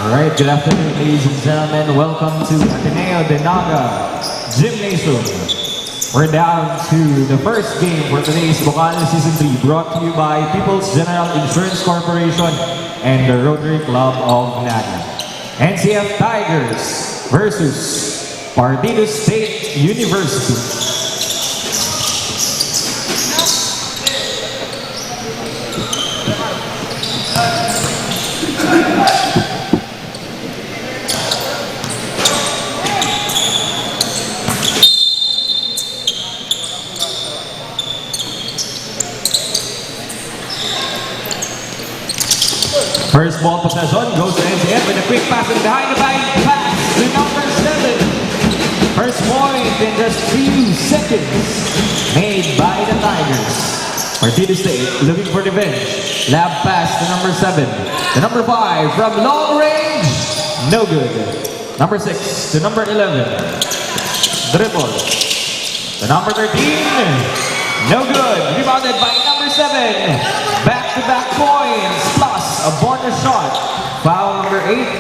Alright, good afternoon ladies and gentlemen. Welcome to Ateneo de Naga Gymnasium. We're down to the first game for today's BUCAL Season 3, brought to you by People's General Insurance Corporation and the Rotary Club of Naga. NCF Tigers versus Partido State University. First ball possession goes to NCF with a quick pass and behind the back pass to number 7. First point in just 3 seconds made by the Tigers. Partido State looking for revenge. Lab pass to number 7. The number 5 from long range, no good. Number 6 to number 11. Dribble. To number 13. No good. Rebounded by number 7. Back-to-back points plus a bonus shot. Foul number 8.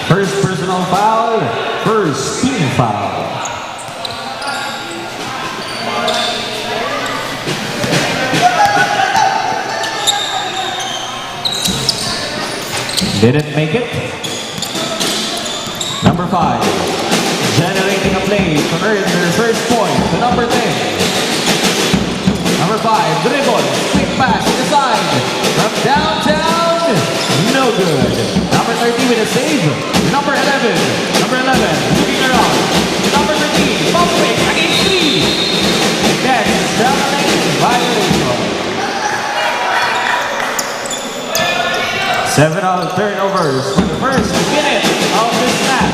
First personal foul. First team foul. Didn't make it. Number 5, generating a play to earn their first point to number 10. Number 5, dribble, quick pass to the side. From downtown, no good. Number 13 with a save. Number 11, moving around. Number 13, pump fake against 3. That's traveling violation. 7 turnovers for the first minute of this match.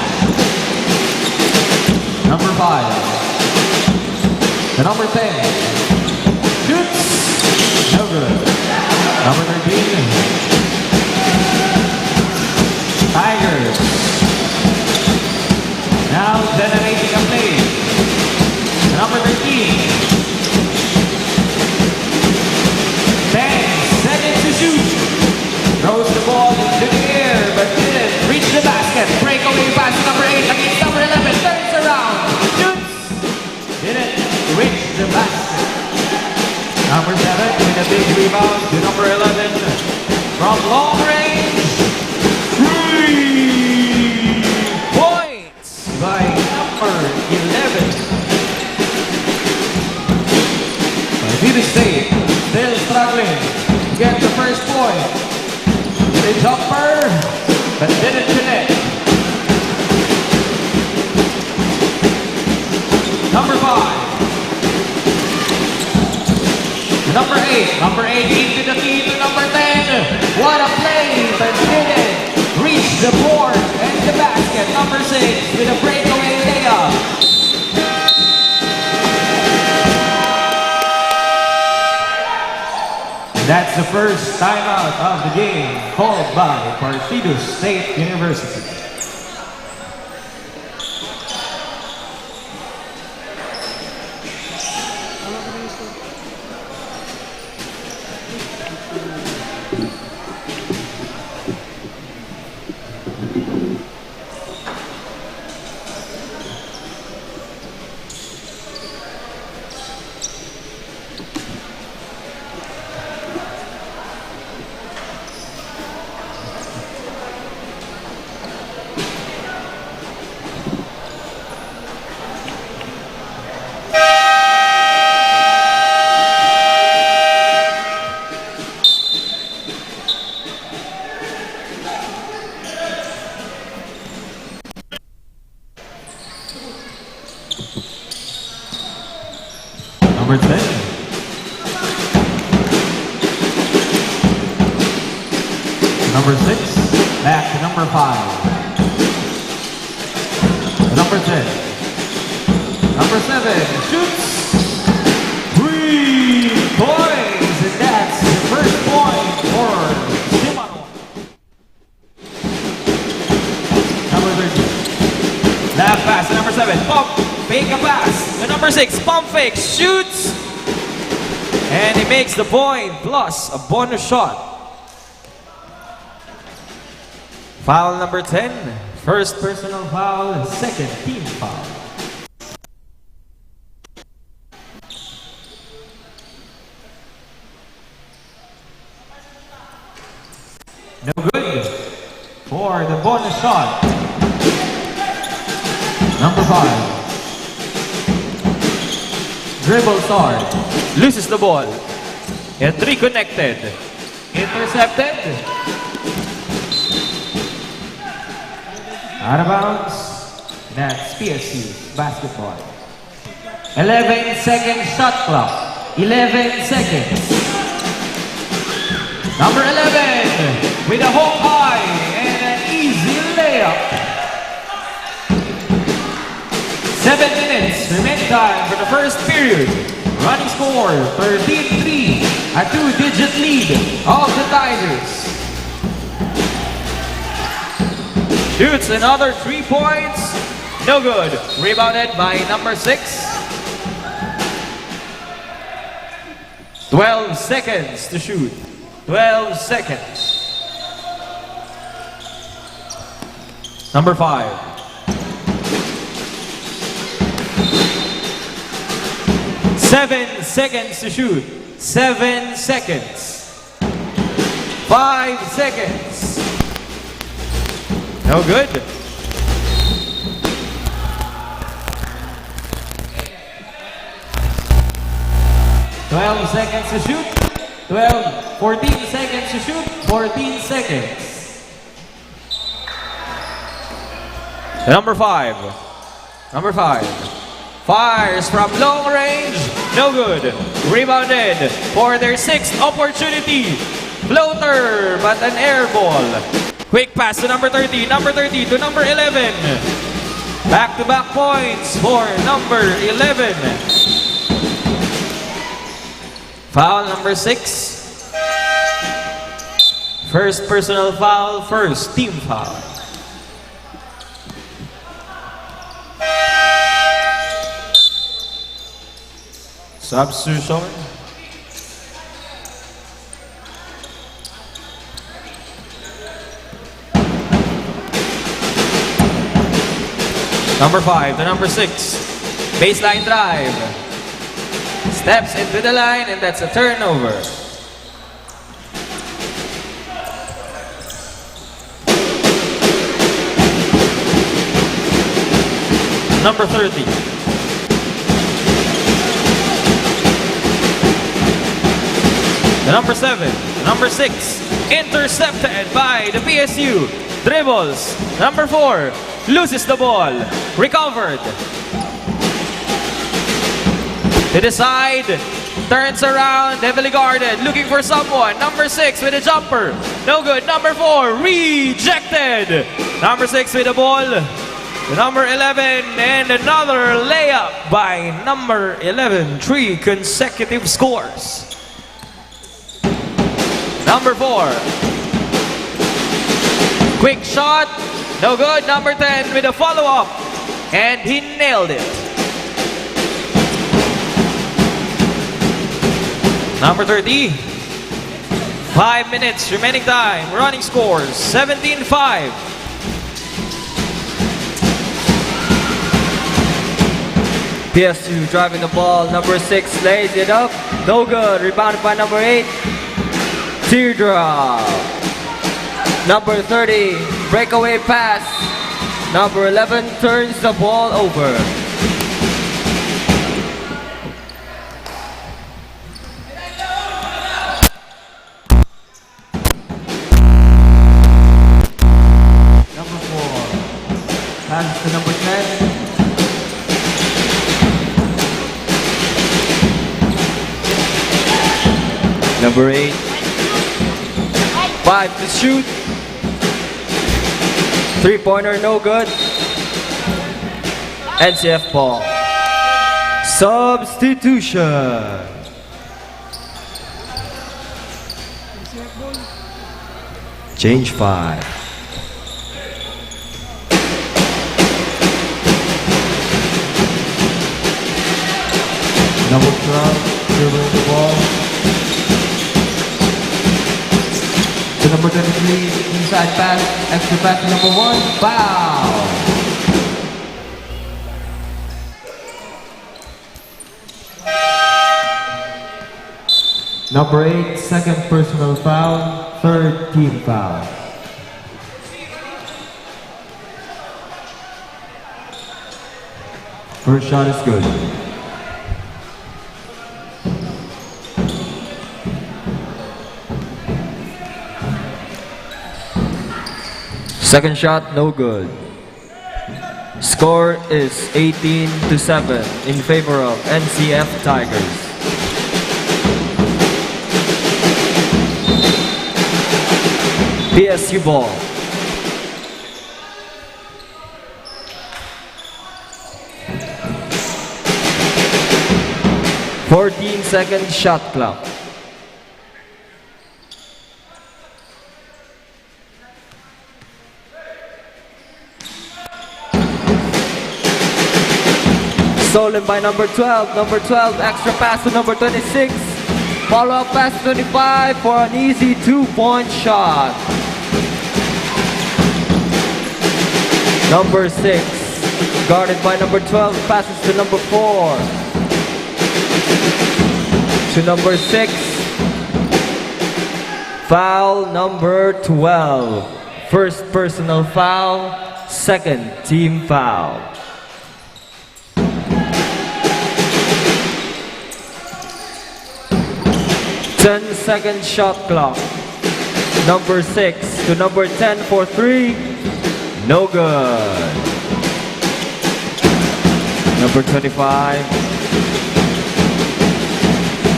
Number 5. The number 10. Shoots. No good. Number 13. Tigers. Now generating a play. The number 13. 10 seconds to shoot. Throws the ball into the air, but didn't reach the basket. Breakaway pass to number 8 against number 11. Turns around. Shoots. Didn't reach the basket. Number 7 with a big rebound to number 11. From long range. 3 points by number 11. Vita State still struggling to get the first point. The jumper, but didn't connect. Number 5. Number 8. Number 8 into the key to number 10. What a play, but didn't reach the board and the basket. Number 6 with a breakaway layup. That's the first timeout of the game called by Partido State University. Number 10. Number 6, back to number 5. Number 10. Number 7, shoots. 3 points, and that's the first point for Simano. Number 13. Left pass to number 7, pump, fake a pass. The number 6, pump fake, shoots. And he makes the point, plus a bonus shot. Foul number 10, first personal foul, second team foul. No good for the bonus shot. Number 5. Dribble start, loses the ball. And reconnected. Intercepted. Out of bounds. That's PSU basketball. 11-second shot clock. 11 seconds. Number 11 with a home eye and an easy layup. 7 minutes remaining time for the first period. Running score 13-3, a 2-digit lead of the Tigers. Shoots another 3 points. No good. Rebounded by number 6. 12 seconds to shoot. 12 seconds. Number 5. 7 seconds to shoot. 7 seconds. 5 seconds. No good. 12 seconds to shoot. 14 seconds to shoot. 14 seconds. Number 5. Number 5. Fires from long range. No good. Rebounded for their 6th opportunity. Floater, but an air ball. Quick pass to number 30. Number 30 to number 11. Back-to-back points for number 11. Foul number 6. First personal foul, first team foul. Substitution. Number 5 to number 6. Baseline drive. Steps into the line, and that's a turnover. Number 30. The number 7, number 6, intercepted by the PSU. Dribbles. Number 4, loses the ball. Recovered. To the side, turns around, heavily guarded, looking for someone. Number 6 with a jumper. No good. Number 4, rejected. Number 6 with the ball. The number 11, and another layup by number 11. 3 consecutive scores. Number 4. Quick shot. No good. Number 10 with a follow-up. And he nailed it. Number 30. 5 minutes remaining time. Running scores 17-5. PSU driving the ball. Number 6 lays it up. No good. Rebounded by number 8. Teardrop. Number 30, breakaway pass. Number 11 turns the ball over. Number 4. Passes to number 10. Number 8. 5 to shoot. 3-pointer, no good. NCF ball. Substitution. Change 5. Number 12, dribbling the ball. To number 23, inside pass, extra pass to number 1, foul! Number 8, second personal foul, third team foul. First shot is good. Second shot, no good. Score is 18-7 in favor of NCF Tigers. PSU ball. "14-second shot clock. Stolen by number 12. Number 12, extra pass to number 26. Follow-up pass to 25 for an easy 2-point shot. Number 6, guarded by number 12, passes to number 4. To number 6. Foul number 12. First personal foul, second team foul. 10-second shot clock. Number 6 to number 10 for 3. No good. Number 25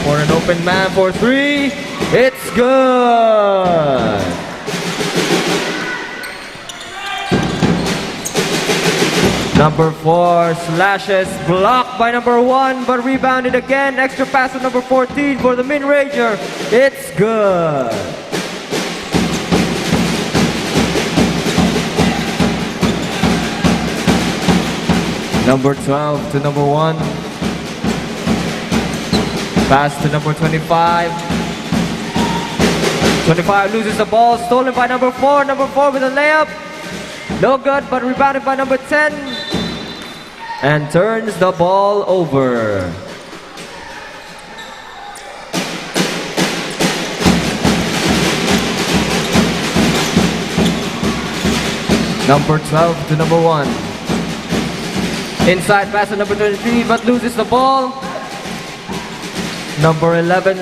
for an open man for 3. It's good. Number 4 slashes, blocked by number 1, but rebounded again. Extra pass to number 14 for the mid-ranger. It's good. Number 12 to number 1. Pass to number 25. 25 loses the ball, stolen by number 4. Number 4 with a layup. No good, but rebounded by number 10. And turns the ball over. Number 12 to number 1. Inside pass to number 23, but loses the ball. Number 11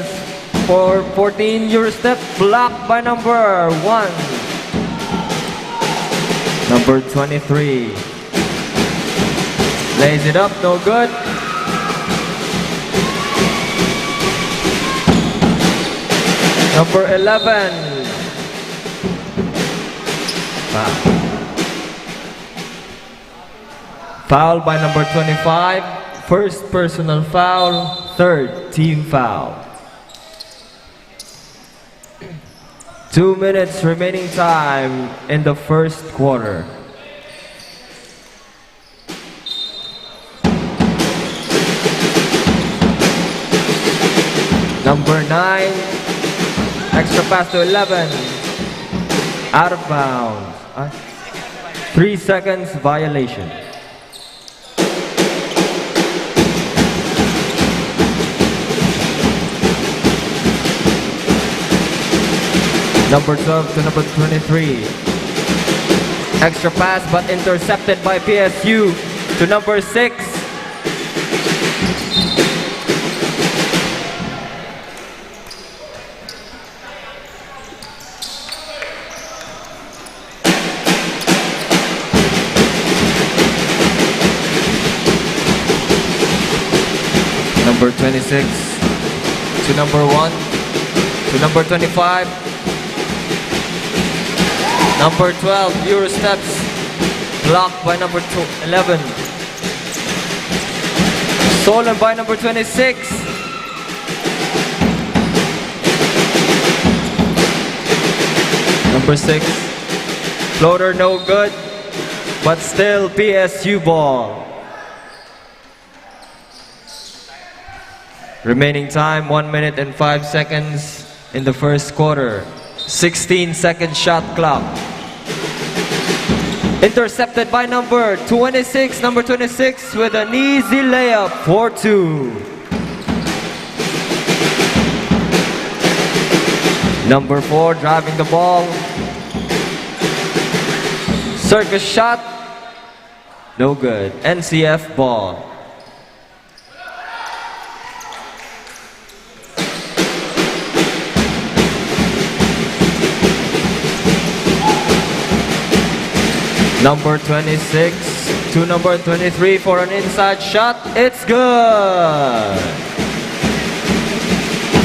for 14, Eurostep, blocked by number 1. Number 23 lays it up, no good. Number 11. Foul by number 25. First personal foul, third team foul. 2 minutes remaining time in the first quarter. Number 9, extra pass to 11. Out of bounds. 3 seconds violation. Number 12 to number 23. Extra pass but intercepted by PSU to number 6. Number 26 to number 1 to number 25. Number 12, Euro steps, blocked by number 11. Stolen by number 26. Number 6, floater no good, but still PSU ball. Remaining time, 1 minute and 5 seconds in the first quarter. 16-second shot clock. Intercepted by number 26. Number 26 with an easy layup for 2. Number 4 driving the ball. Circus shot. No good. NCF ball. Number 26 to number 23 for an inside shot. It's good.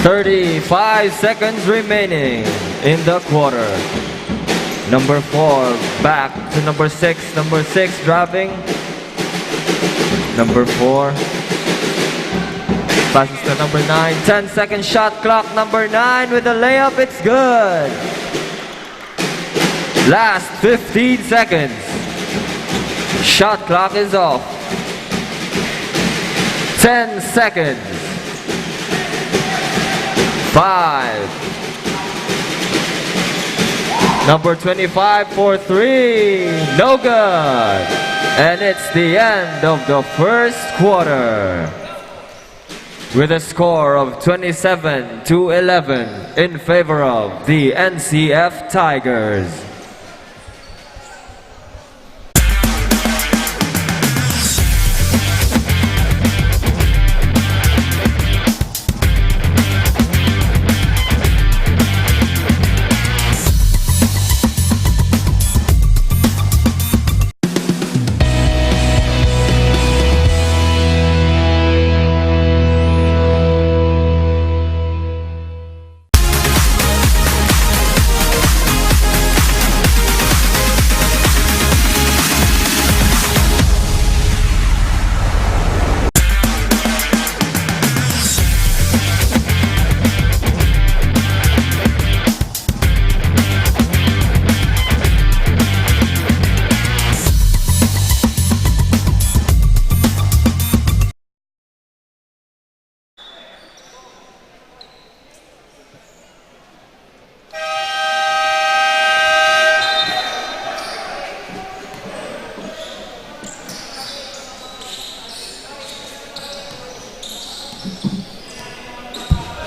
35 seconds remaining in the quarter. Number 4 back to number 6. Number 6 driving. Number 4 passes to number 9. 10-second shot clock. Number 9 with a layup. It's good. Last 15 seconds. Shot clock is off. 10 seconds. 5. Number 25 for 3. No good. And it's the end of the first quarter. With a score of 27-11 in favor of the NCF Tigers.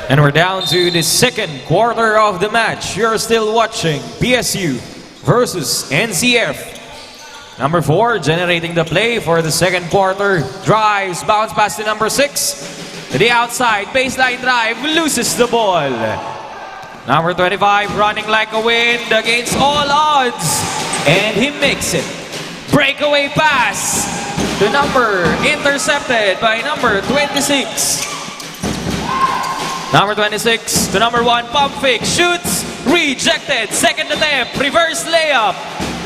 And we're down to the second quarter of the match. You're still watching PSU versus NCF. Number 4 generating the play for the second quarter. Drives, bounce pass to number 6. To the outside, baseline drive, loses the ball. Number 25 running like a wind against all odds. And he makes it. Breakaway pass. The number intercepted by number 26. Number 26 to number 1, pump fake, shoots, rejected, second attempt, reverse layup,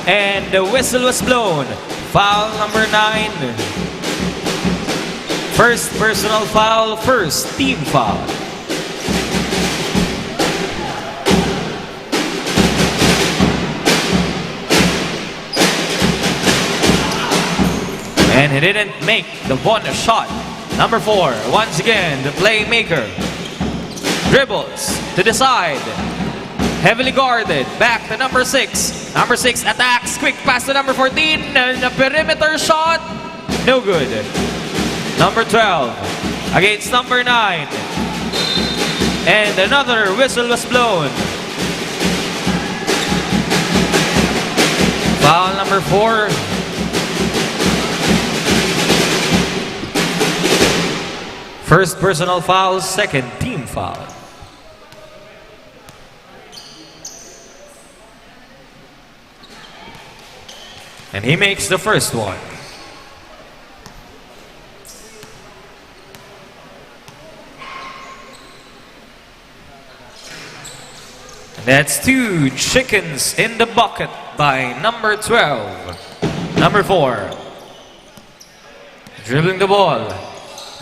and the whistle was blown. Foul number 9. First personal foul, first team foul. And he didn't make the one shot. Number 4, once again, the playmaker. Dribbles to the side. Heavily guarded. Back to number 6. Number 6 attacks. Quick pass to number 14. And a perimeter shot. No good. Number 12 against number 9. And another whistle was blown. Foul number 4. First personal foul, second team foul. And he makes the first one. And that's 2 chickens in the bucket by number 12. Number 4. Dribbling the ball.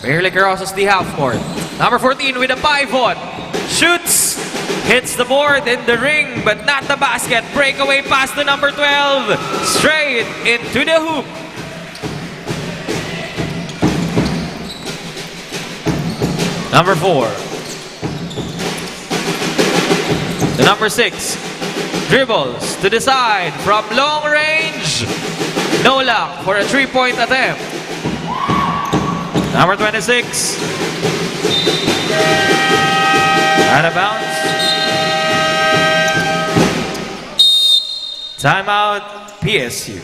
Barely crosses the half court. Number 14 with a pivot. Shoots. Hits the board in the ring, but not the basket. Breakaway pass to number 12. Straight into the hoop. Number 4. The number 6. Dribbles to the side from long range. No luck for a 3-point attempt. Number 26. Out of bounds. Timeout, PSU.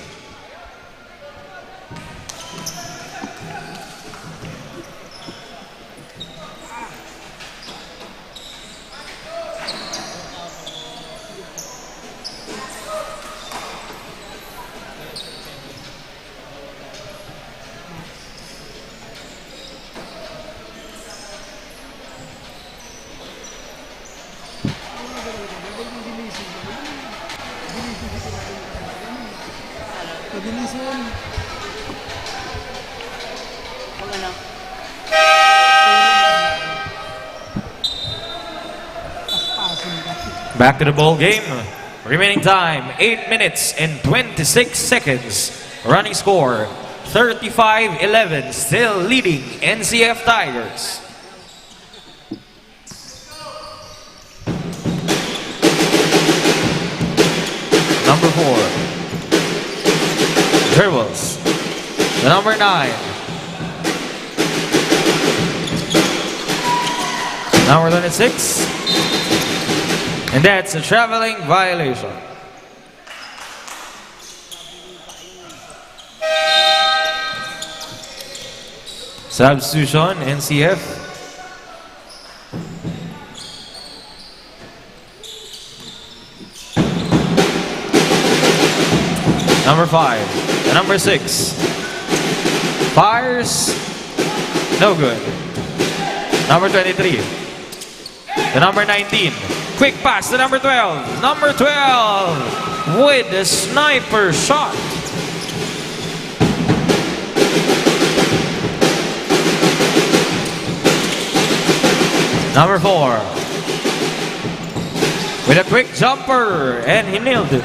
Back to the ball game. Remaining time 8 minutes and 26 seconds. Running score 35-11, still leading NCF Tigers. Number 4, dribbles. The number 9. Number 26. And that's a traveling violation. Substitution, NCF. Number 5. The number 6. Fires. No good. Number 23. The number 19. Quick pass to number 12. Number 12 with the sniper shot. Number 4 with a quick jumper, and he nailed it.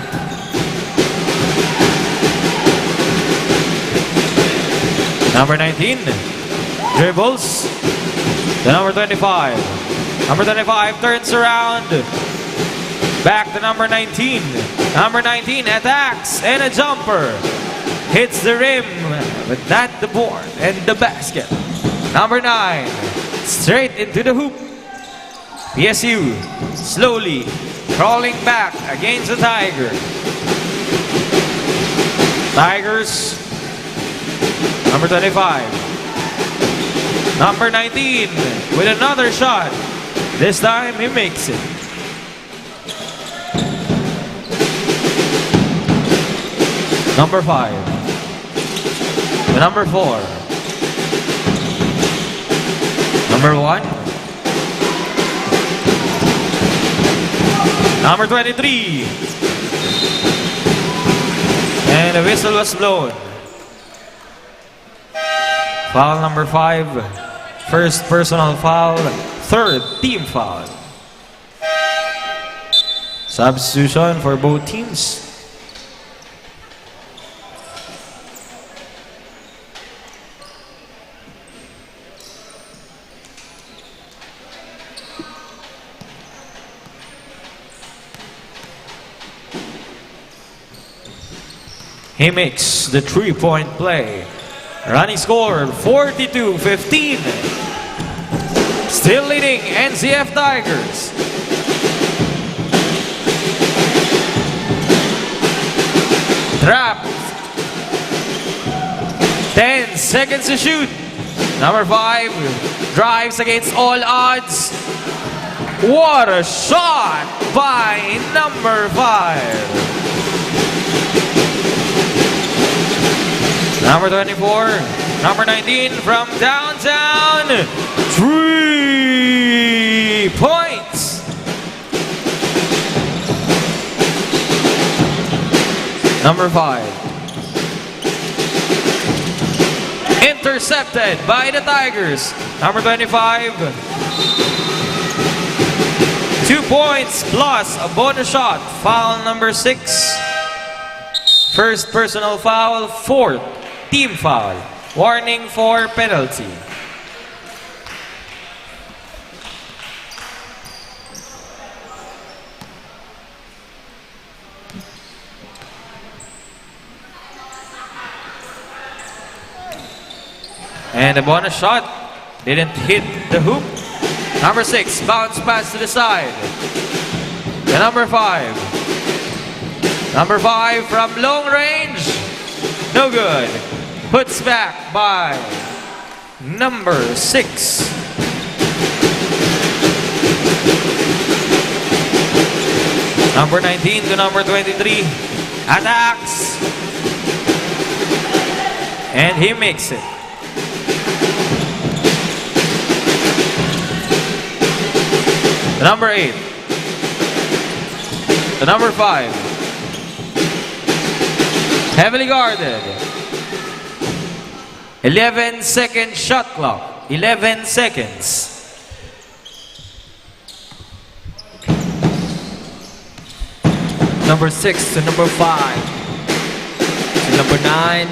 Number 19 dribbles. The number 25. Number 25 turns around. Back to number 19. Number 19 attacks, and a jumper. Hits the rim, but not the board and the basket. Number 9 straight into the hoop. PSU slowly crawling back against the Tiger. Tigers. Number 25. Number 19 with another shot. This time he makes it. Number 5. The number 4. Number 1. Number 23. And the whistle was blown. Foul number 5. First personal foul. Third team foul. Substitution for both teams. He makes the three-point play. Running score 42-15. Still leading NCF Tigers. Trapped. 10 seconds to shoot. Number 5 drives against all odds. What a shot by number 5. Number 24, number 19 from downtown. 3 points. Number 5. Intercepted by the Tigers. Number 25. 2 points plus a bonus shot. Foul number 6. First personal foul, 4th team foul. Warning for penalty. And the bonus shot didn't hit the hoop. Number 6, bounce pass to the side. The number 5. Number 5 from long range. No good. Puts back by number 6. Number 19 to number 23. Attacks. And he makes it. The number 8. The number 5. Heavily guarded. 11-second shot clock. 11 seconds. Number 6 to number 5. To number 9.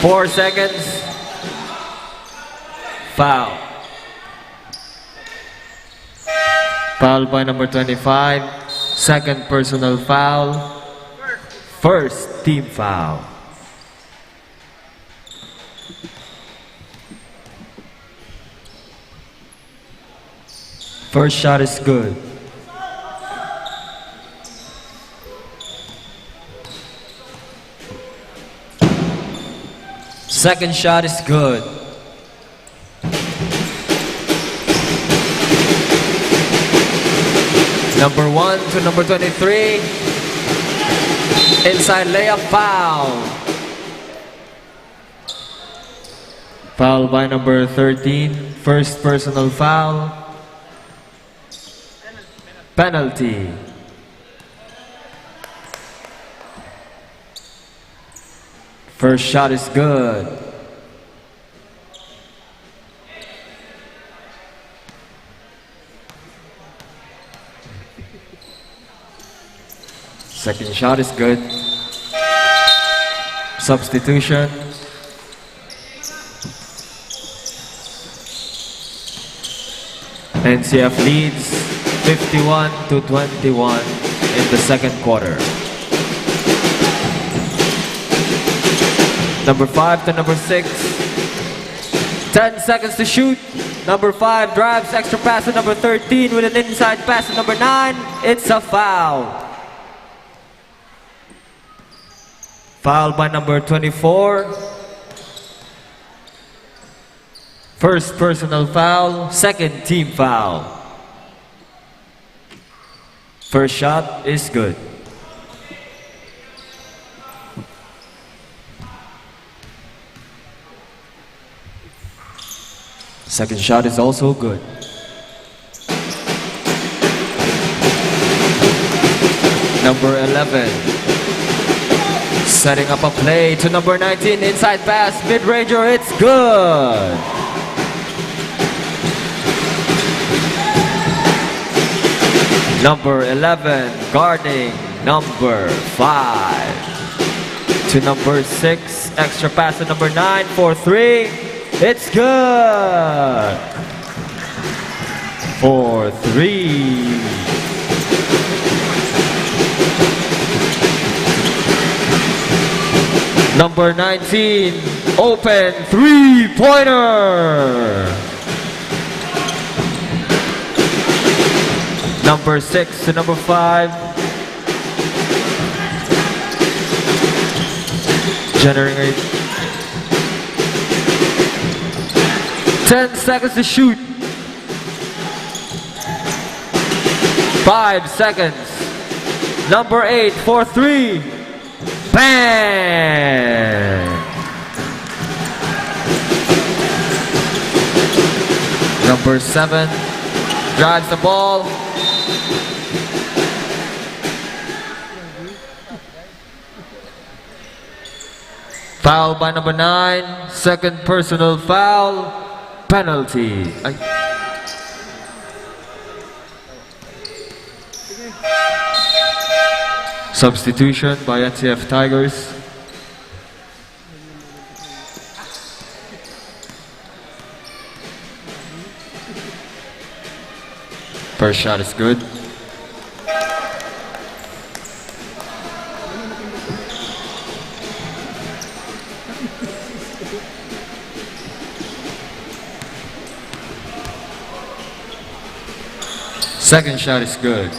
4 seconds. Foul. Foul by number 25. Second personal foul. First team foul. First shot is good. Second shot is good. Number 1 to number 23. Inside layup foul. Foul by number 13. First personal foul. Penalty. First shot is good. Second shot is good. Substitution. NCF leads 51-21 in the second quarter. Number 5 to number 6. 10 seconds to shoot. Number 5 drives, extra pass to number 13 with an inside pass to number 9. It's a foul. Foul by number 24. First personal foul, second team foul. First shot is good. Second shot is also good. Number 11. Setting up a play to number 19. Inside pass, mid-ranger, it's good. Number 11, guarding number 5. To number 6, extra pass to number 9 for 3. It's good. For 3. Number 19, open three-pointer. Number 6 to number 5. Generate. 10 seconds to shoot. 5 seconds. Number 8 for 3. Bang! Number 7 drives the ball. Foul by number 9. Second personal foul. Penalty. Substitution by NCF Tigers. First shot is good. Second shot is good.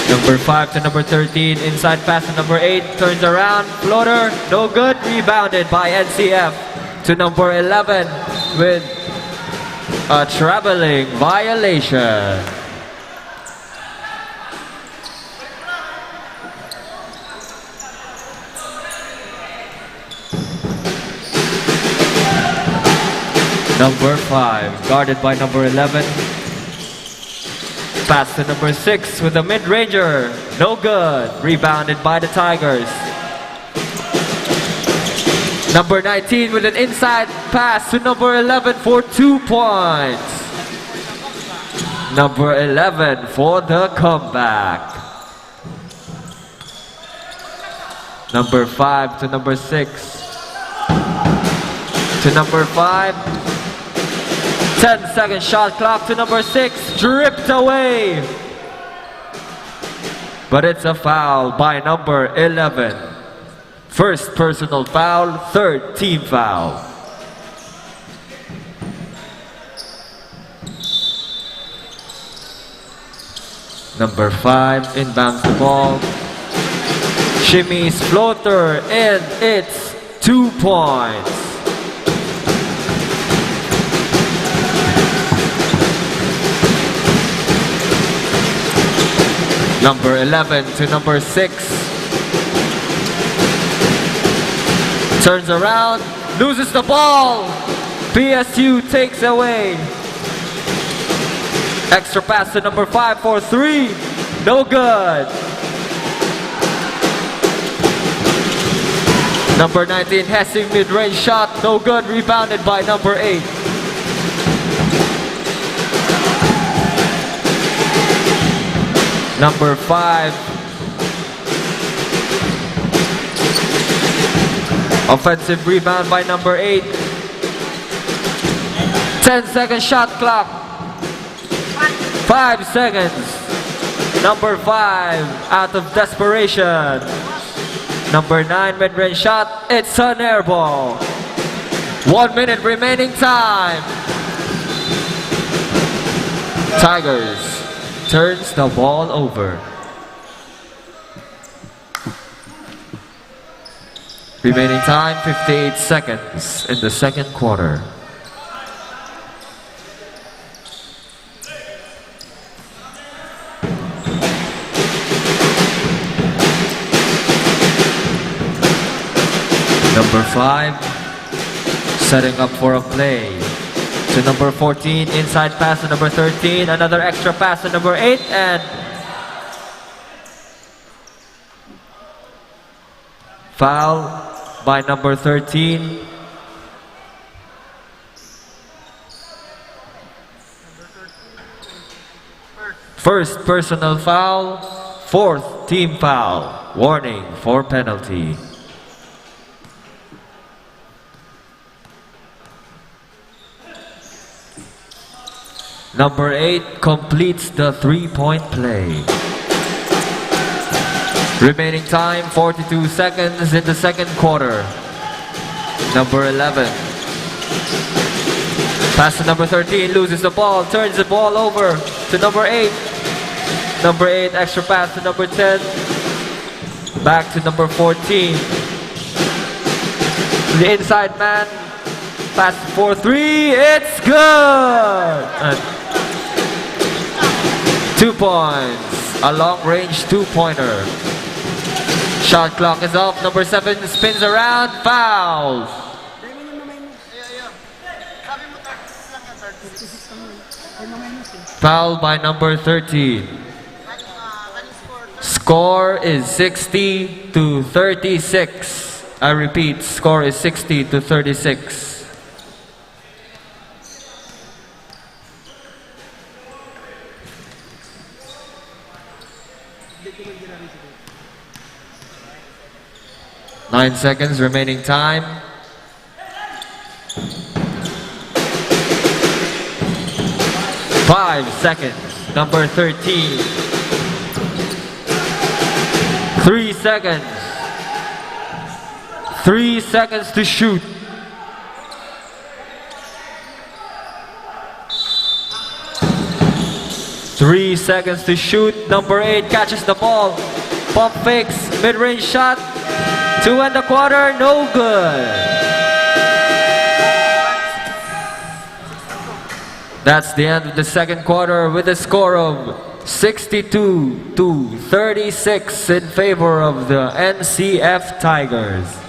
Number 5 to number 13, inside pass to number 8, turns around, floater, no good, rebounded by NCF to number 11 with a traveling violation. Number 5, guarded by number 11. Pass to number 6 with a mid-ranger. No good. Rebounded by the Tigers. Number 19 with an inside pass to number 11 for 2 points. Number 11 for the comeback. Number 5 to number 6. To number 5. 10-second shot clock to number 6. Dripped away. But it's a foul by number 11. First personal foul, third team foul. Number 5 inbounds the ball. Shimmy's floater, and it's 2 points. Number 11 to number 6. Turns around, loses the ball. PSU takes away. Extra pass to number 5 for 3. No good. Number 19 Hessing mid-range shot. No good. Rebounded by number 8. Number 5. Offensive rebound by number 8. 10-second shot clock. 5 seconds. Number 5 out of desperation. Number 9 mid-range shot. It's an air ball. 1 minute remaining time. Tigers turns the ball over. Remaining time 58 seconds in the second quarter. Number 5 setting up for a play to number 14, inside pass to number 13, another extra pass to number 8, and foul by number 13. First personal foul, fourth team foul. Warning for penalty. Number 8 completes the three-point play. Remaining time 42 seconds in the second quarter. Number 11. Pass to number 13, loses the ball, turns the ball over to number 8. Number 8 extra pass to number 10. Back to number 14. The inside man. Pass for 3, it's good! And 2 points, a long-range two-pointer. Shot clock is off, number 7 spins around, foul. Foul by number 13. Score is 60-36. I repeat, score is 60-36. Nine seconds remaining time. Five seconds. Number 13. 3 seconds. 3 seconds to shoot. Three seconds to shoot. Number 8 catches the ball. Pump fakes. Mid-range shot. 2 and a quarter. No good. That's the end of the second quarter with a score of 62-36 in favor of the NCF Tigers.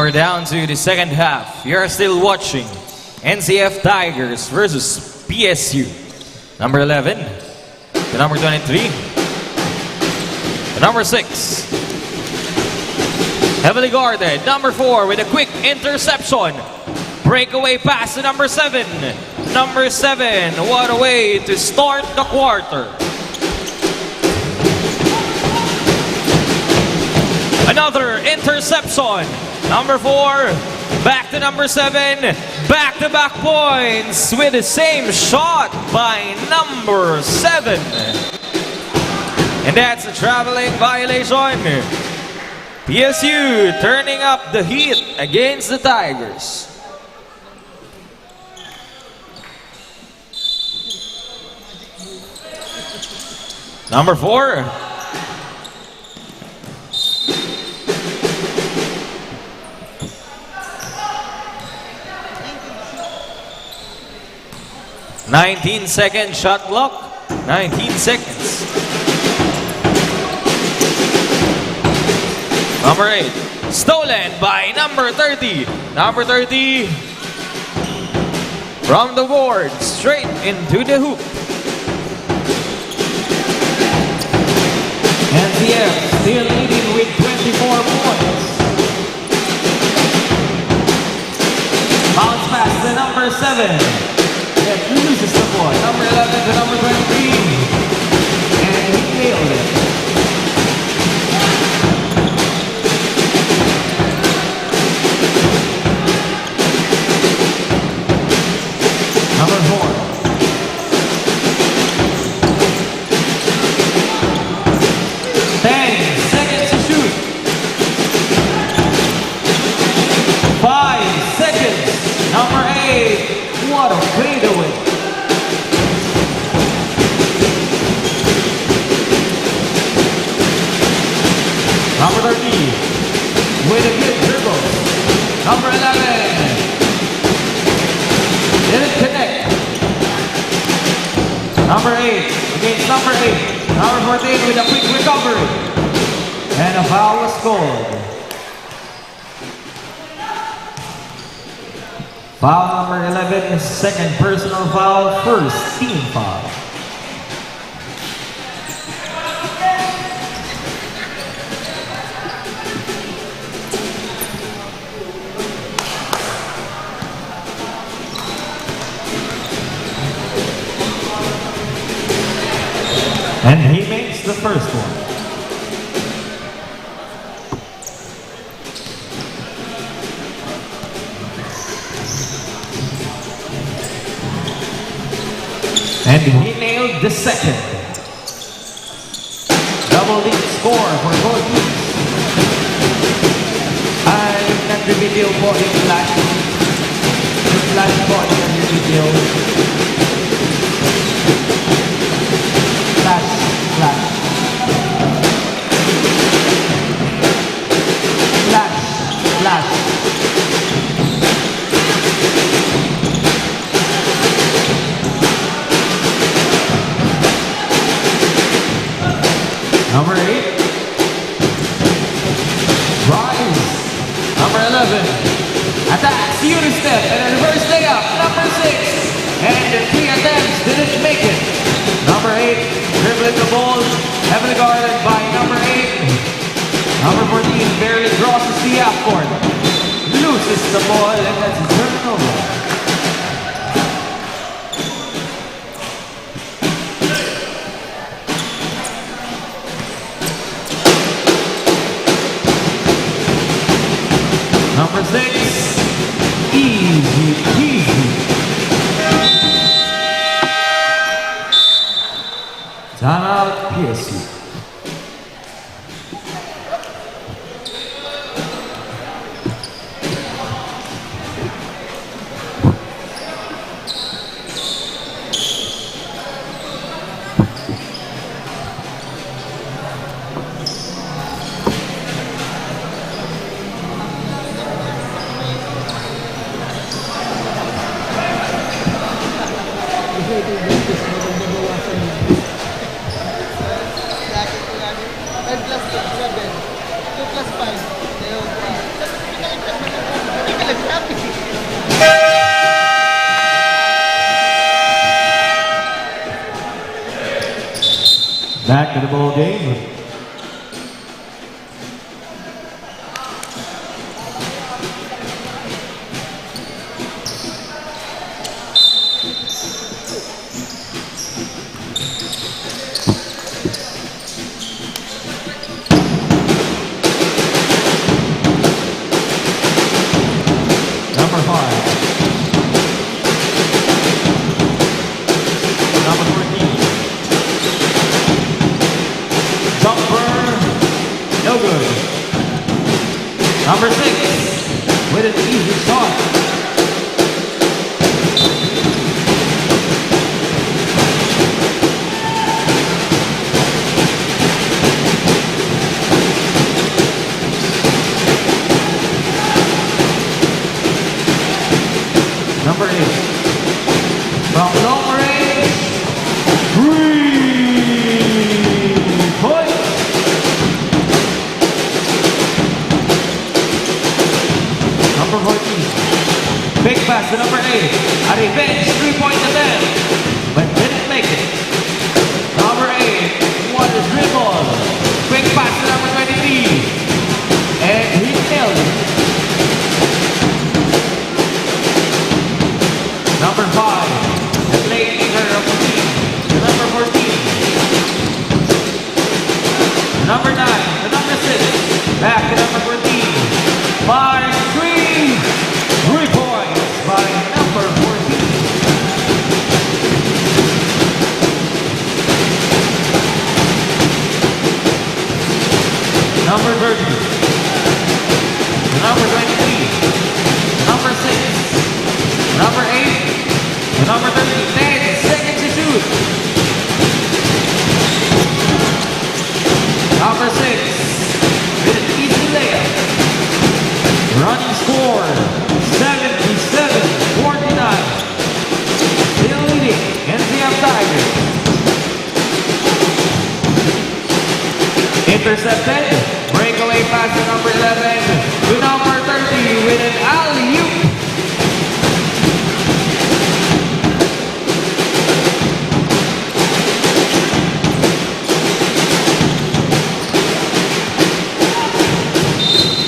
we're down to the second half. You're still watching NCF Tigers versus PSU. Number 11 to number 23 to number 6. Heavily guarded. Number 4 with a quick interception. Breakaway pass to number 7. Number 7, what a way to start the quarter. Another interception. Number 4, back to number 7. Back-to-back points with the same shot by number 7. And that's a traveling violation. PSU turning up the heat against the Tigers. Number 4. "19-second shot clock. 19 seconds. Number 8. Stolen by number 30. Number 30. From the board, straight into the hoop. NCF still leading with 24 points. Bounce pass to number 7. It loses the ball. Number 11 to number 23. And he nailed it. Number 4. Number 8, what a fadeaway. Number 30, with a good dribble. Number 11, didn't connect. Number 8, against number 8. Number 14 with a quick recovery. And a foul was scored. Foul number 11, second personal foul, first team foul. And he makes the first one. And he nailed the second. Double lead score for both teams. Ay, nag-video po yung flash. Yung flash po yung video. Flash, flash. Flash, flash. Number 8, Rise. Number 11, attacks, step, and a reverse layup. Number 6, and the 3 attempts didn't make it. Number 8, dribbling the ball, heavily guarded by number 8. Number 14 barely crosses the half court, loses the ball, and that's a turnover. Number 6, easy peasy. Timeout, PSU. Back to the ball game. Number 5. Number 14. Jumper, no good. Number 6, with an easy shot. Number 8, from long range, 3 points. Number 14, big pass to number 8, a revenge 3-point attempt, but didn't make it. Number 8, what a dribble, quick pass to number 23, and he nailed it. Number 5, the playmaker of the team, to number 14. Number 9, to number 6, back to number 14. Fires 3 points by number 14. Number 30, to number 23, number 6, number 8, number 30, 10 seconds to shoot. Number 6, with an easy layup. Running score, 77-49. Still leading, NCF Tigers. Intercepted, breakaway pass to number 11, to number 30 with an alley-oop.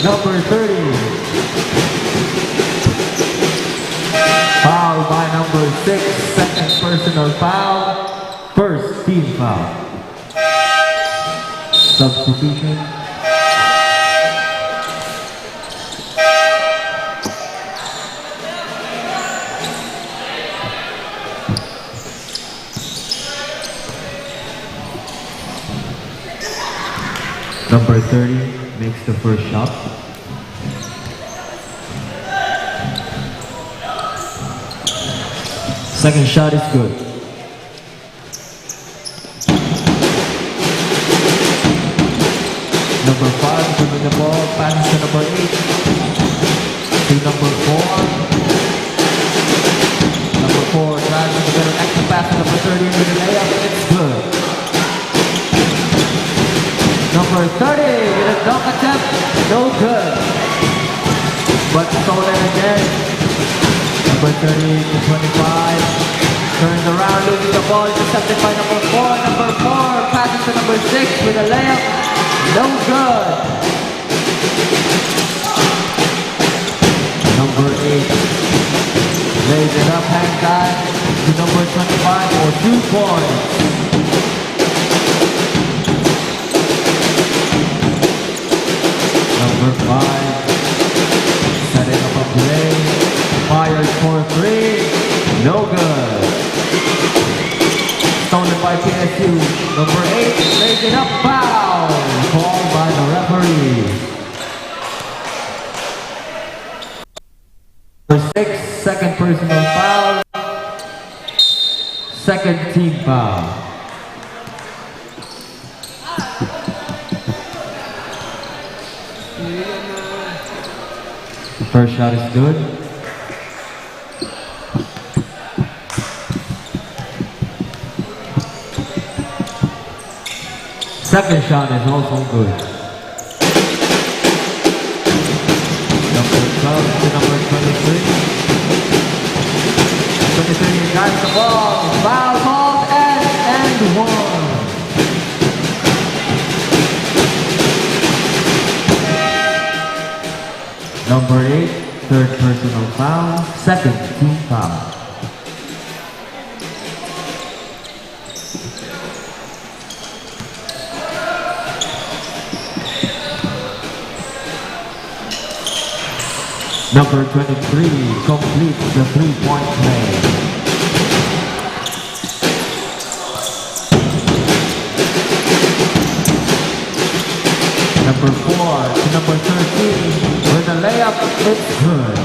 Number 30. Foul by number 6. Second personal foul. First team foul. Substitution. Number 30 makes the first shot. Second shot is good. Number 5 giving the ball, passes to number 8. To number 4. Number 4 tries to get an extra pass to number 30 with a layup. It's good. Number 30 with a dunk attempt, no good. But stolen again. Number 30 to 25. Turns around, losing the ball, intercepted by number 4. Number 4 passes to number 6 with a layup, no good. Number 8 lays it up hand side to number 25 for 2 points. Number 5, setting up a play, fires for 3, no good. Stolen by PSU. Number 8, lays it up, foul, called by the referee. Number 6, second personal foul, second team foul. First shot is good. Second shot is also good. Number 12 to number 23. 23 got the ball. Foul called and one. Number 8, third personal foul, second team foul. Number 23 completes the three-point play. Number 4 to number 13 with a layup, it's good.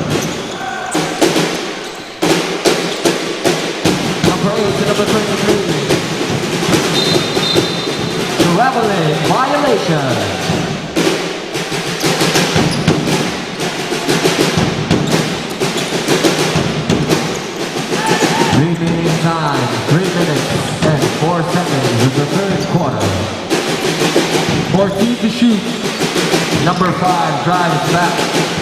Number 8 to number 23. Traveling violation. Remaining time, 3 minutes and 4 seconds of the third quarter. 14 to shoot. Number 5 drives back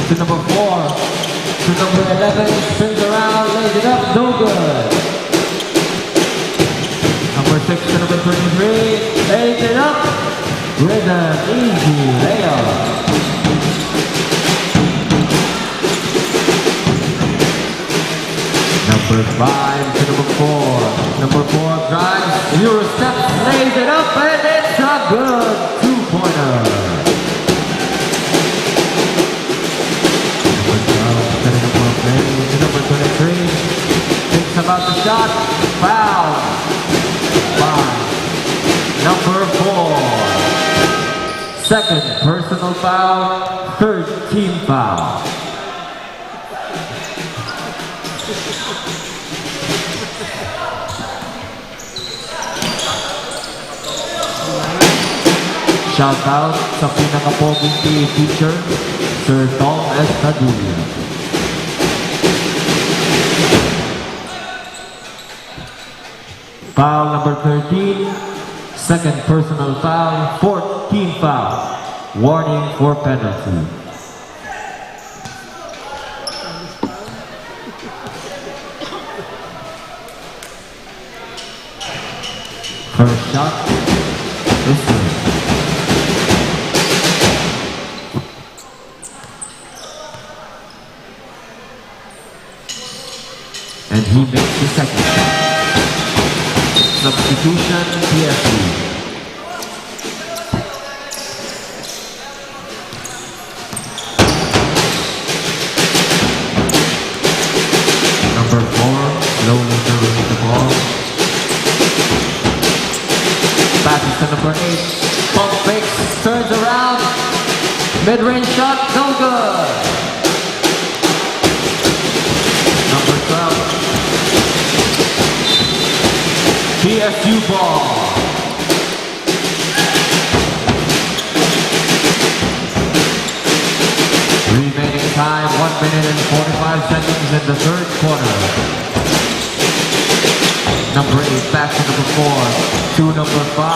to number 4. To number 11, spins around, lays it up, no good. Number 6 to number 23, lays it up with an easy layup. Number 5 to number 4. Number 4 drives, Euro steps, lays it up, and it's a good two-pointer. Number 12 setting up for a play to number 23. Thinks about the shot, foul. 5. Number 4. Second personal foul, third team foul. Shout out sa pinaka-poging PA teacher, Sir Tom Estadilla. Foul number 13, second personal foul, fourth team foul. Warning for penalty. First shot is good. And he makes the second shot. Substitution, PSU. Number 4, slowly moving the ball. Passes to number 8. Pump fakes, turns around. Mid-range shot, no good. Number 12. PSU ball. Remaining time, 1 minute and 45 seconds in the third quarter. Number 8 back to number 4. To number 5.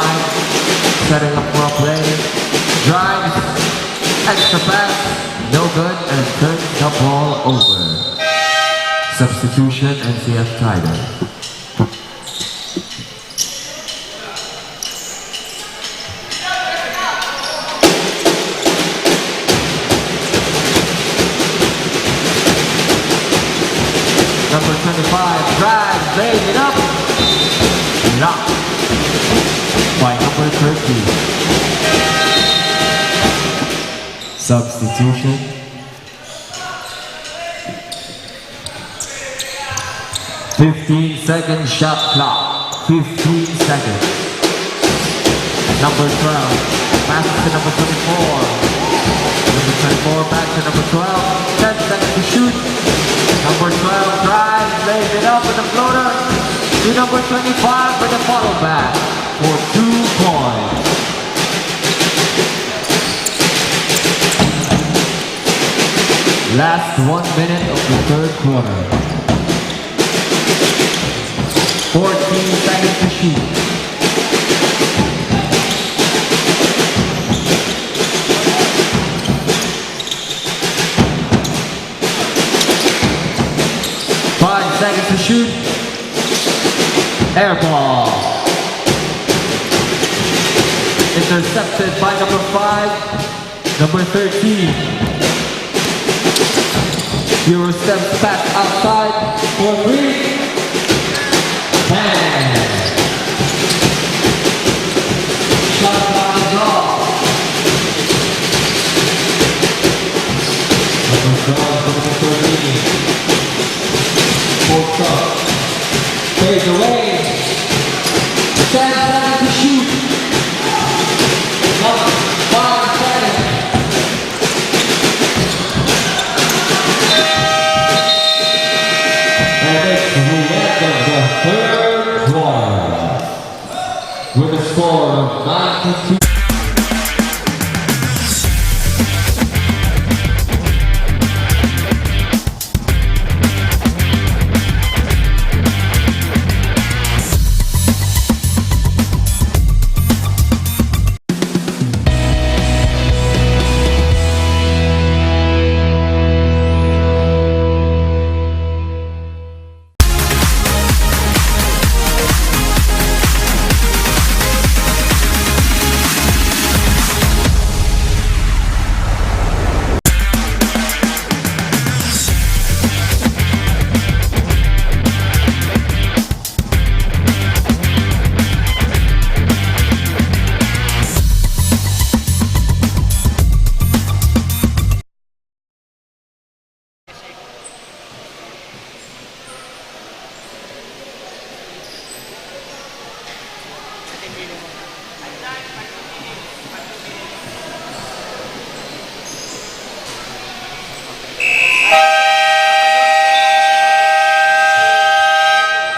Setting up for a play. Drives. Extra pass. No good and turns the ball over. Substitution, NCF Tigers. Number 25 drives, lays it up. Blocked by number 13. Substitution. Second shot clock. 15 seconds. Number 12 passes to number 24. Number 24 back to number 12. 10 seconds to shoot. Number 12 drives, lays it up with the floater. To number 25 with the follow back for 2 points. Last 1 minute of the third quarter. 14 seconds to shoot. Seconds to shoot. Air ball. Intercepted by number 5, number 13. Euro steps back outside for 3. 10. Shot down the draw. Number 13. Post up. Fades away. Stands ready to shoot. Number 5. Third quarter with a score of 9-2.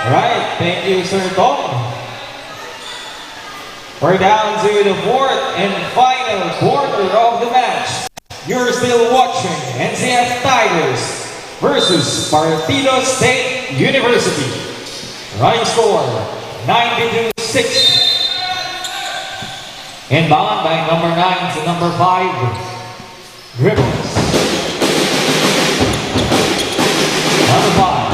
Alright, thank you, Sir Tom. We're down to the fourth and final quarter of the match. You're still watching NCF Tigers versus Partido State University. Running score 92-60. Inbound by number 9 to number 5. Dribbles. Number 5.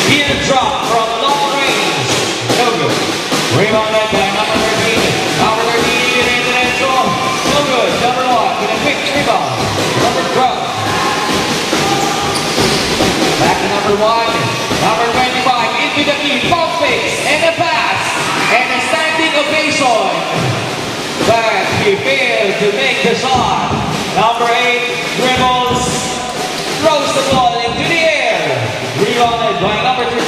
Here drop from long range. No good. Rebounded by number 13. Number 13 in the end zone. No good. Number 1 with a quick rebound. Number 12. Back to number 1. Number 25 into the key. Pump fakes and a pass. And a standing ovation. But he failed to make the shot. Number 8 dribbles. Throws the ball into the air. Rebounded by number 13.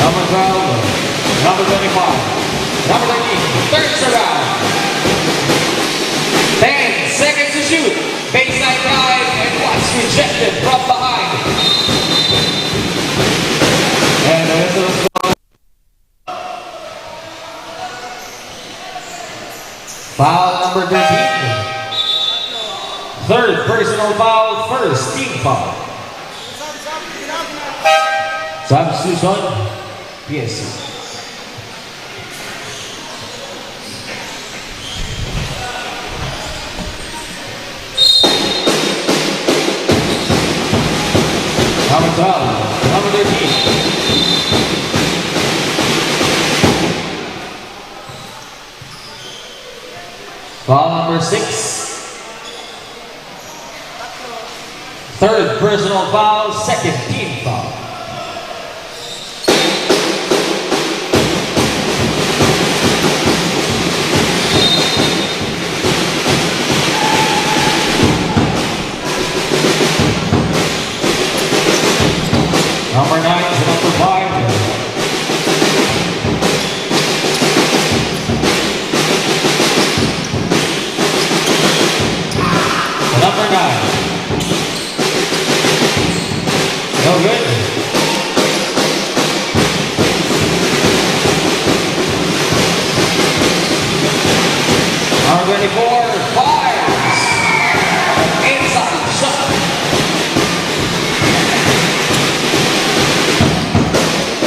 Number 12. Number 25. Number 13. Turns around. 10 seconds to shoot. Baseline drive and what's rejected from behind. And the whistle is blown. Foul number 13. Third personal foul, first team foul. Substitution, PSU. Number 12, number 13. Foul number 6. Third personal foul, second team foul. Number 9 to number 5. Number 9. No good. Number 24 fires. Inside shot.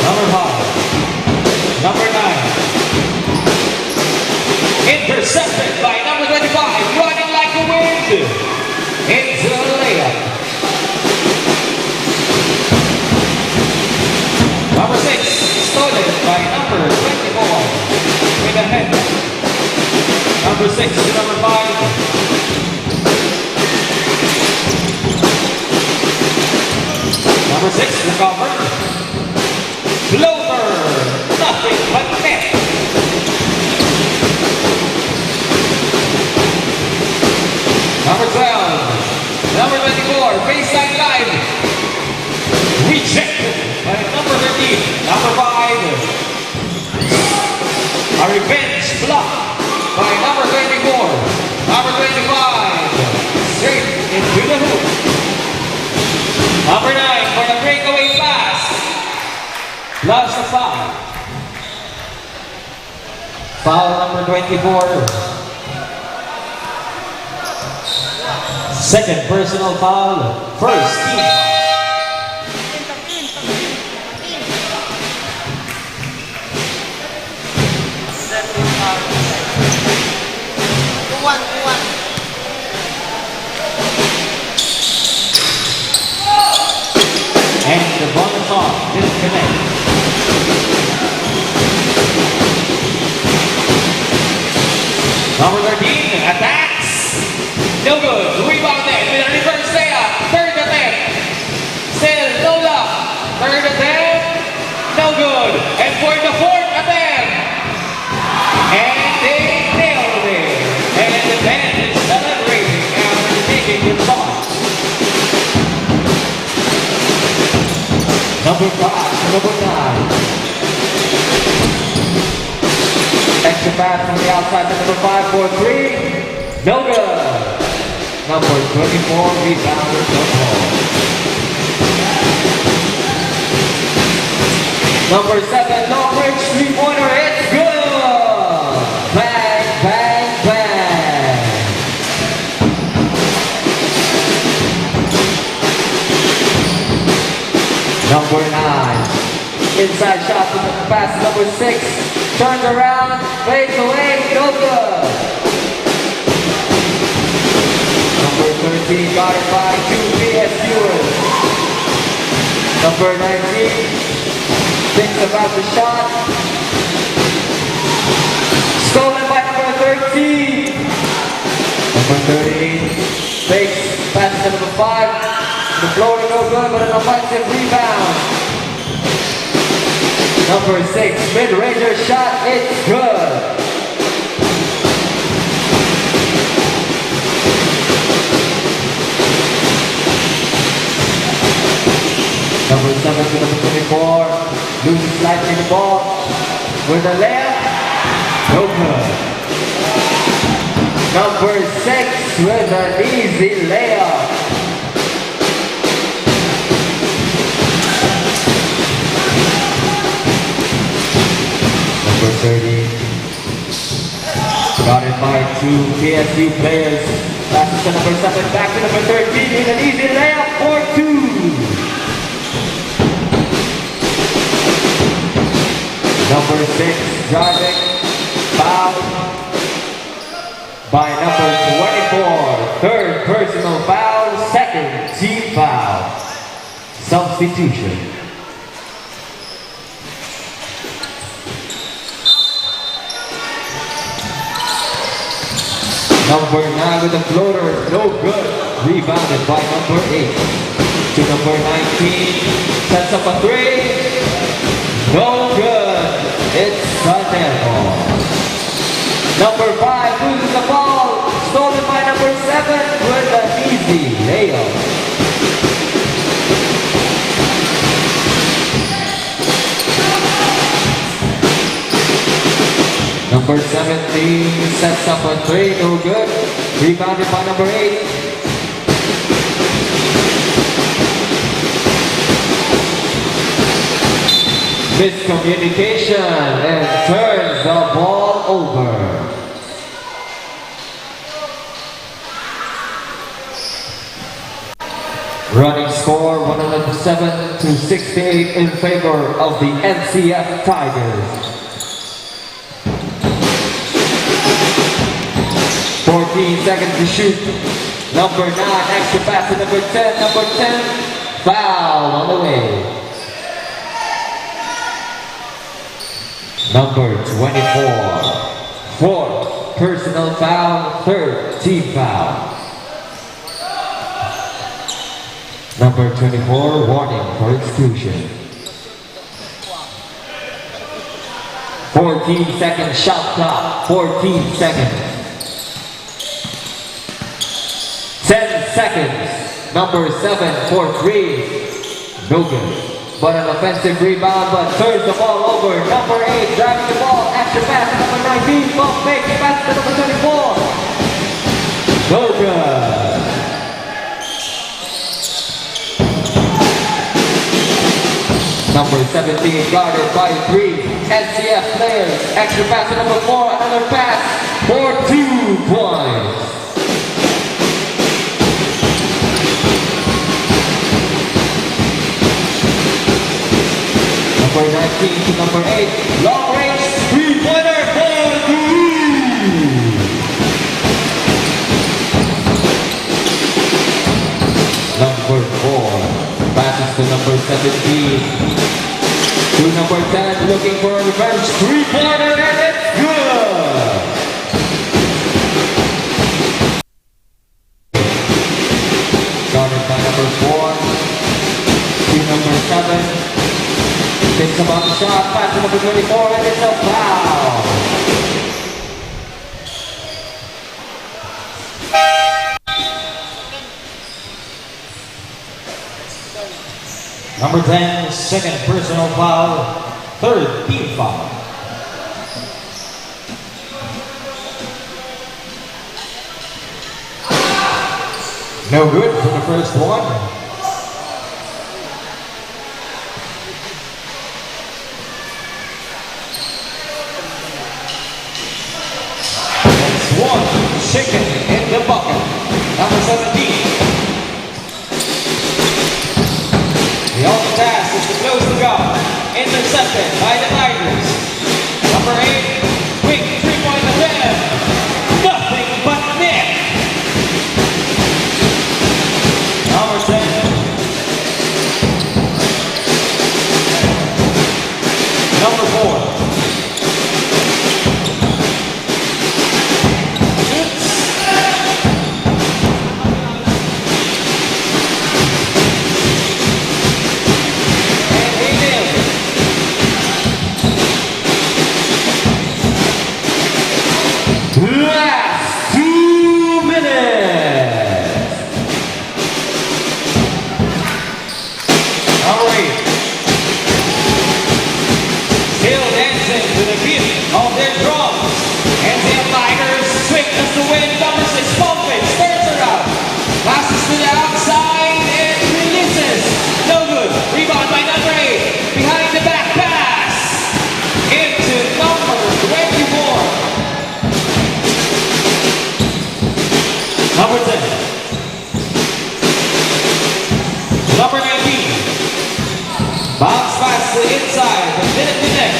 Number 5. Number 9. Intercepted by number 25. Running like the wind. Into the layup. Number 6, stolen by number 24 with a head Number 6 to number 5. Number 6 recovered. Floater. Nothing but net. Number 12. Number 24. Baseline live. Rejected by number 13. Number 5. A revenge block by number 24. Number 25. Straight into the hoop. Number 9 for the breakaway pass. Plus a foul. Foul number 24. Second personal foul. First team. And the bonus off didn't connect. Number 13 attacks. No good. Rebounded with a reverse layup. Third attempt. Still no luck. Third attempt. No good. And for the fourth attempt. And they nailed it. And the band is celebrating after taking the shot. Number 5 to number 9. Extra pass from the outside to number 5 for 3. No good. Number 24 rebounded the ball. Number 7 long range 3-pointer. It's good. Bang, bang, bang. Number 9. Inside shot from the pass. Number 6. Turns around. Fades away. No good. Number 13 got it by 2 PSUers. Number 19 thinks about the shot. Stolen by number 13. Number 13 fakes, passes to number 5. The floor is no good, but an offensive rebound. Number 6 mid-ranger shot, it's good. Number 7 to number 24, loses slightly the ball with a layup, no good. Number 6 with an easy layup. Number 30, got it by 2 PSU players. Passes to number 7, back to number 13 with an easy layup for 2. Number 6 driving, foul by number 24. Third personal foul, second team foul. Substitution. Number 9 with a floater, no good. Rebounded by number 8. To number 19, sets up a 3. No good. It's Sanero. Number 5 loses the ball. Stolen by number 7 with an easy layup. Number 17 sets up a 3, no good. Rebounded by number 8. Miscommunication and turns the ball over. Running score 107-68 in favor of the NCF Tigers. 14 seconds to shoot. Number 9, extra pass to number 10. Number 10, foul on the way. Number 24, fourth personal foul, third team foul. Number 24, warning for exclusion. 14 seconds shot clock, 14 seconds. 10 seconds, number 7 for 3, no good. But an offensive rebound, but turns the ball over. Number 8 driving the ball, extra pass to number 19, ball fake, pass to number 24. No good. Number 17 guarded by 3 NCF players. Extra pass to number 4, another pass for 2 points. Number 19 to number 8, long range three-pointer for 3. Number 4 passes to number 17 to number 10, looking for a revenge three-pointer, and it's good. Started by number 4 to number 7. Thinks about the shot, pass to number 24, and it's a foul. Number 10, second personal foul, third team foul. No good for the first one. Chicken in the bucket. Number 17. The only pass is to close the gap. Intercepted by the Tigers. Number 8. Quick three-point attempt. Nothing but net. Number 10. Number 4. Last 2 minutes. All right. Still dancing to the beat of their drums. NCF Tigers sweetness to win. Number 6, Pulpit, turns around. Passes to the outside and releases. No good. Rebound by number 8. Behind the back pass. Into number 24. Number 10. Number 19. Bounce pass to the inside, but didn't connect.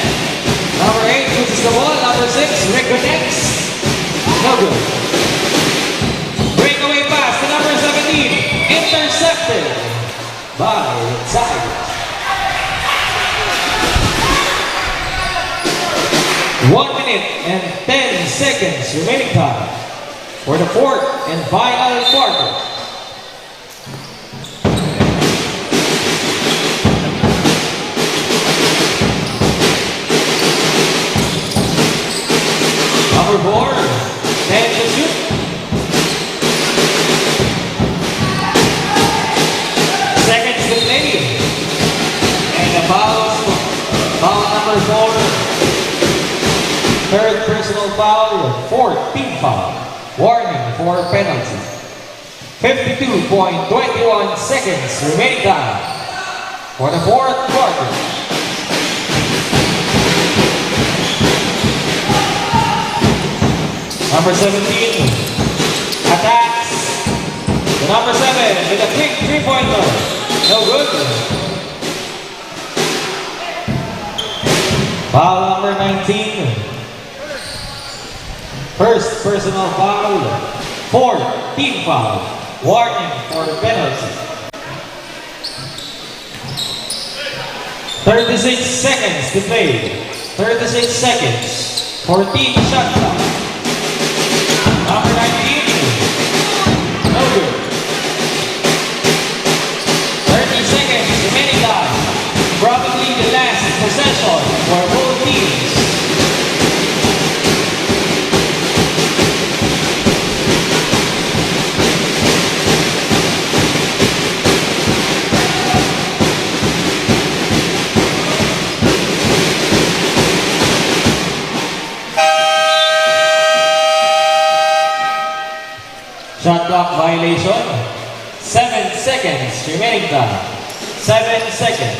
Number 8 loses the ball. Number 6 reconnects. No good. Breakaway pass to number 17. Intercepted by the Tigers. 1 minute and 10 seconds remaining time for the fourth and final quarter. Number 4, 10 to shoot. Seconds to play. And the foul number 4. Third personal foul, fourth team foul. Warning for penalty. 52.21 seconds remaining time for the fourth quarter. Number 17 attacks the number 7 with a quick three-pointer. No good. Foul number 19. First personal foul, fourth team foul. Warning for the penalty. 36 seconds to play. 36 seconds for team shot clock. Shot clock violation. 7 seconds remaining time. 7 seconds.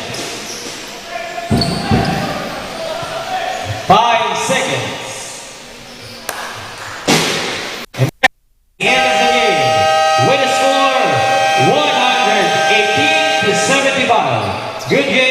5 seconds. And the end of the game with a score 118 to 75. Good game.